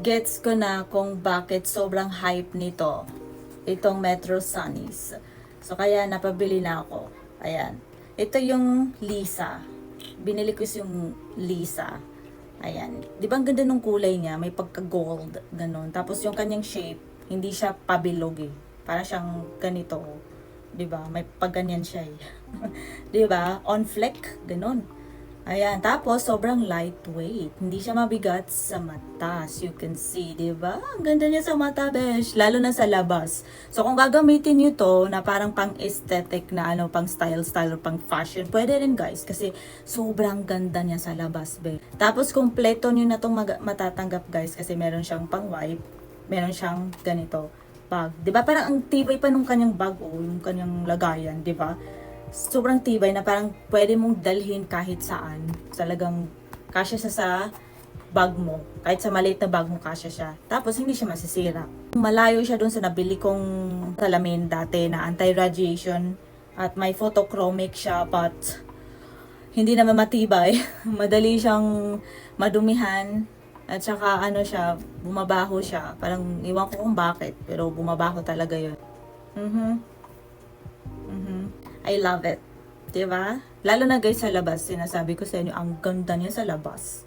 gets ko na kung bakit sobrang hype nito, itong Metro Sunnies. So, kaya napabili na ako. Ayan. Ito yung Lisa. Binili ko yung Lisa. Ayan. Di ba ang ganda ng kulay niya? May pagka-gold. Ganon. Tapos yung kanyang shape, hindi siya pabilog eh. Para siyang ganito. Di ba? May pagganyan siya eh. Di ba? On fleck. Ganon. Ayan, tapos sobrang lightweight. Hindi siya mabigat sa mata. As you can see, 'di ba? Ang ganda niya sa mata, besh, lalo na sa labas. So kung gagamitin niyo 'to na parang pang-aesthetic na ano, pang style, pang fashion, pwede rin, guys, kasi sobrang ganda niya sa labas, be. Tapos kumpleto niyo na 'tong matatanggap, guys, kasi meron siyang pang-wipe, meron siyang ganito bag. 'Di ba? Parang ang tibay pa nung kanyang bag, oh, yung kanyang lagayan, 'di ba? Sobrang tibay na parang pwede mong dalhin kahit saan. Talagang kasya siya sa bag mo. Kahit sa maliit na bag mo, kasya siya. Tapos hindi siya masisira. Malayo siya dun sa nabili kong salamin dati na anti-radiation. At may photochromic siya, but hindi naman matibay. Madali siyang madumihan. At saka ano siya, bumabaho siya. Parang iwan ko kung bakit, pero bumabaho talaga yun. I love it. 'Di ba? Lalo na, guys, sa labas. Sinasabi ko sa inyo, ang ganda niya sa labas.